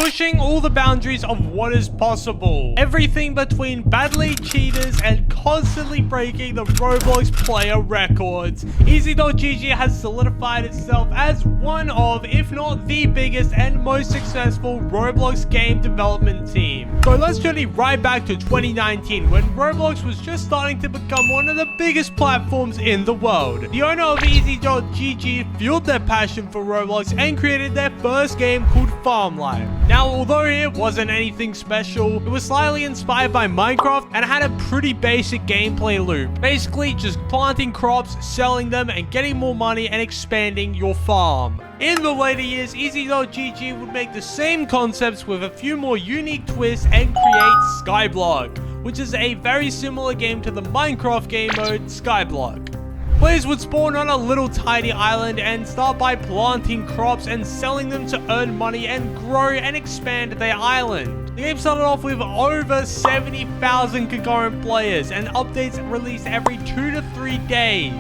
pushing all the boundaries of what is possible. Everything between badly cheaters and constantly breaking the Roblox player records. EZ.GG has solidified itself as one of, if not the biggest and most successful Roblox game development team. So let's journey right back to 2019 when Roblox was just starting to become one of the biggest platforms in the world. The owner of EZ.GG fueled their passion for Roblox and created their first game called Farm Life. Now, although it wasn't anything special, it was slightly inspired by Minecraft and had a pretty basic gameplay loop. Basically, just planting crops, selling them, and getting more money and expanding your farm. In the later years, EZ.GG would make the same concepts with a few more unique twists and create Skyblock, which is a very similar game to the Minecraft game mode Skyblock. Players would spawn on a little tiny island and start by planting crops and selling them to earn money and grow and expand their island. The game started off with over 70,000 concurrent players and updates released every 2 to 3 days.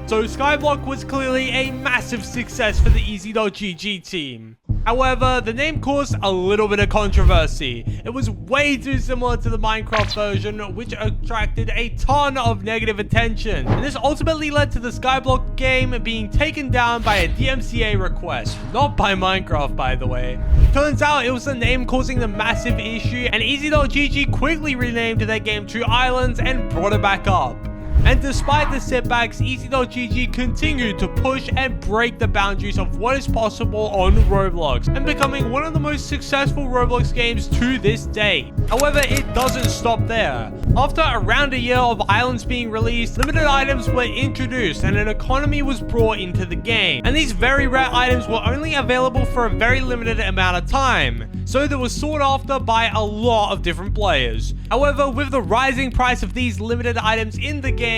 So Skyblock was clearly a massive success for the EZ.GG team. However, the name caused a little bit of controversy. It was way too similar to the Minecraft version, which attracted a ton of negative attention. And this ultimately led to the Skyblock game being taken down by a DMCA request. Not by Minecraft, by the way. Turns out it was the name causing the massive issue, and EZ.GG quickly renamed their game to Islands and brought it back up. And despite the setbacks, EZ.GG continued to push and break the boundaries of what is possible on Roblox and becoming one of the most successful Roblox games to this day. However, it doesn't stop there. After around a year of islands being released, limited items were introduced and an economy was brought into the game. And these very rare items were only available for a very limited amount of time, so they were sought after by a lot of different players. However, with the rising price of these limited items in the game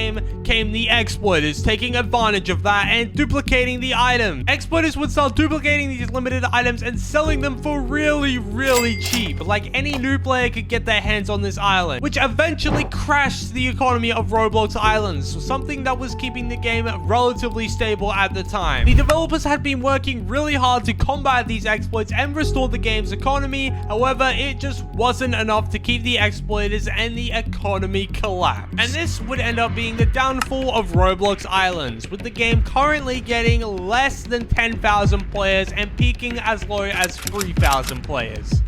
came the exploiters taking advantage of that and duplicating the item. Exploiters would start duplicating these limited items and selling them for really cheap, like any new player could get their hands on this island, which eventually crashed the economy of Roblox Islands, something that was keeping the game relatively stable at the time. The developers had been working really hard to combat these exploits and restore the game's economy. However, it just wasn't enough to keep the exploiters and the economy collapse. And this would end up being the downfall of Roblox Islands, with the game currently getting less than 10,000 players and peaking as low as 3,000 players.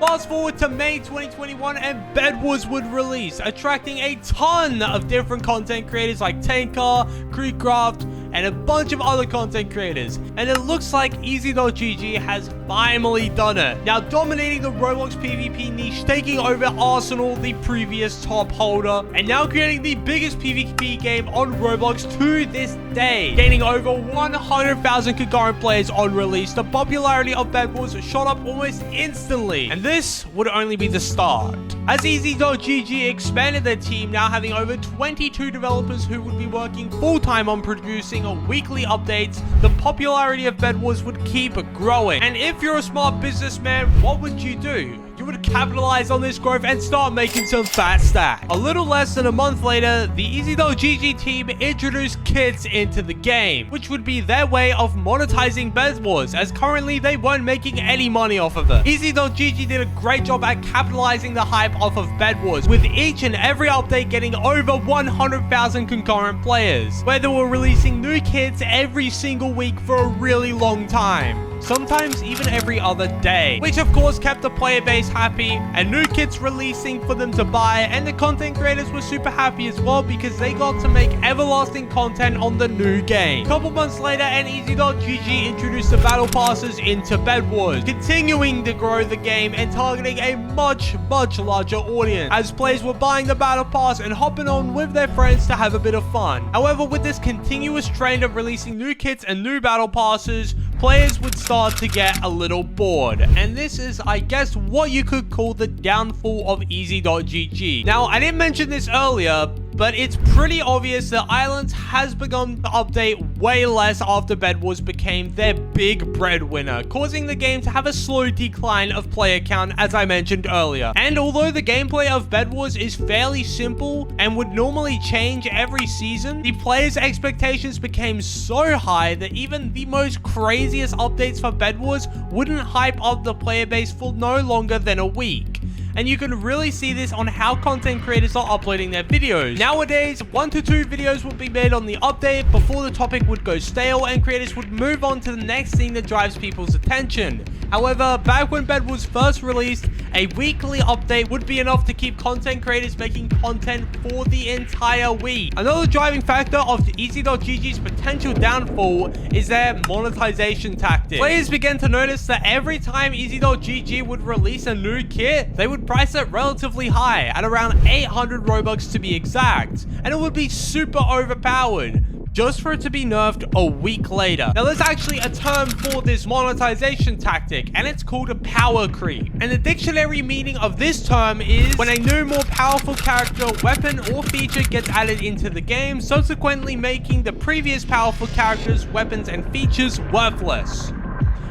Fast forward to May 2021 and Bedwars would release, attracting a ton of different content creators like Tanker, Creekcraft, and a bunch of other content creators. And it looks like EZ.GG has finally done it. Now dominating the Roblox PvP niche, taking over Arsenal, the previous top holder, and now creating the biggest PvP game on Roblox to this day. Gaining over 100,000 concurrent players on release, the popularity of Bedwars shot up almost instantly. And this would only be the start. As EZ.GG expanded their team, now having over 22 developers who would be working full-time on producing weekly updates, the popularity of Bedwars would keep growing. And if you're a smart businessman, what would you do? You would capitalize on this growth and start making some fat stack. A little less than a month later, the EZ.GG team introduced kits into the game, which would be their way of monetizing Bedwars, as currently they weren't making any money off of it. EZ.GG did a great job at capitalizing the hype off of Bedwars, with each and every update getting over 100,000 concurrent players, where they were releasing new kits every single week for a really long time. Sometimes even every other day, which of course kept the player base happy and new kits releasing for them to buy, and the content creators were super happy as well because they got to make everlasting content on the new game. A couple months later, and EZ.GG introduced the battle passes into Bedwars, continuing to grow the game and targeting a much larger audience, as players were buying the battle pass and hopping on with their friends to have a bit of fun. However, with this continuous trend of releasing new kits and new battle passes, players would start to get a little bored, and this is, I guess, what you could call the downfall of EZ.GG. Now, I didn't mention this earlier, but it's pretty obvious that Islands has begun to update way less after Bedwars became their big breadwinner, causing the game to have a slow decline of player count as I mentioned earlier. And although the gameplay of Bedwars is fairly simple and would normally change every season, the players' expectations became so high that even the most craziest updates for Bedwars wouldn't hype up the player base for no longer than a week. And you can really see this on how content creators are uploading their videos. Nowadays, 1 to 2 videos would be made on the update before the topic would go stale and creators would move on to the next thing that drives people's attention. However, back when Bed was first released, a weekly update would be enough to keep content creators making content for the entire week. Another driving factor of Easy.gg's potential downfall is their monetization tactic. Players began to notice that every time Easy.gg would release a new kit, they would price it relatively high, at around 800 Robux to be exact, and it would be super overpowered, just for it to be nerfed a week later. Now, there's actually a term for this monetization tactic, and it's called a power creep. And the dictionary meaning of this term is when a new, more powerful character, weapon, or feature gets added into the game, subsequently making the previous powerful characters, weapons, and features worthless.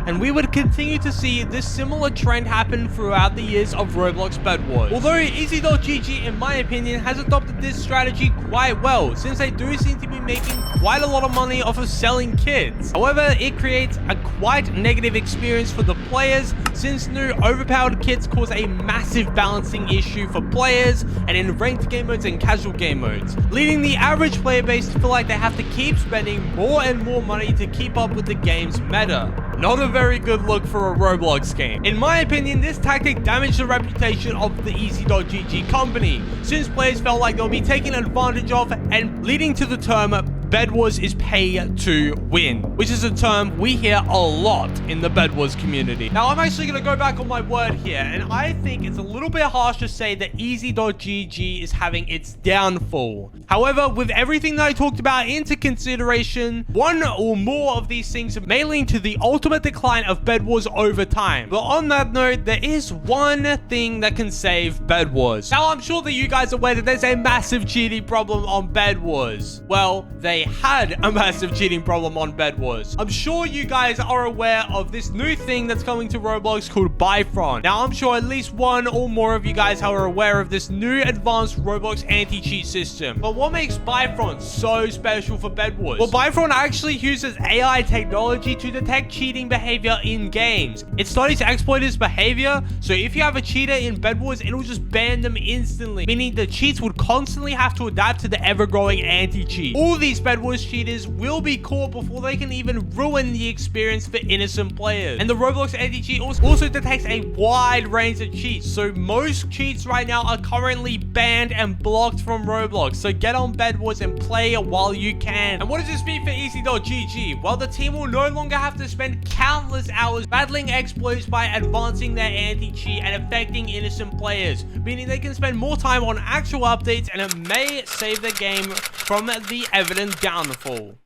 And we would continue to see this similar trend happen throughout the years of Roblox Bedwars. Although Easy.gg, in my opinion, has adopted this strategy quite well, since they do seem to be making quite a lot of money off of selling kits. However, it creates a quite negative experience for the players, since new overpowered kits cause a massive balancing issue for players, and in ranked game modes and casual game modes, leading the average player base to feel like they have to keep spending more and more money to keep up with the game's meta. Not a very good look for a Roblox game. In my opinion, this tactic damaged the reputation of the Easy.gg company, since players felt like they'll be taken advantage of, and leading to the term Bedwars is pay to win, which is a term we hear a lot in the Bedwars community. Now, I'm actually going to go back on my word here, and I think it's a little bit harsh to say that Easy.gg is having its downfall. However, with everything that I talked about into consideration, one or more of these things may lead to the ultimate decline of Bedwars over time. But on that note, there is one thing that can save Bedwars. Now, I'm sure that you guys are aware that there's a massive cheating problem on Bedwars. Well, they had a massive cheating problem on Bedwars. I'm sure you guys are aware of this new thing that's coming to Roblox called Bifron. Now, I'm sure at least one or more of you guys are aware of this new advanced Roblox anti-cheat system. But what makes Bifron so special for Bedwars? Well, Bifron actually uses AI technology to detect cheating behavior in games. It studies exploiters' behavior, so if you have a cheater in Bedwars, it'll just ban them instantly, meaning the cheats would constantly have to adapt to the ever-growing anti-cheat. All these Bedwars cheaters will be caught before they can even ruin the experience for innocent players. And the Roblox anti-cheat also detects a wide range of cheats, so most cheats right now are currently banned and blocked from Roblox. So get on Bedwars and play while you can. And what does this mean for Easy.gg? Well, the team will no longer have to spend countless hours battling exploits by advancing their anti-cheat and affecting innocent players, meaning they can spend more time on actual updates, and it may save the game from the evident downfall.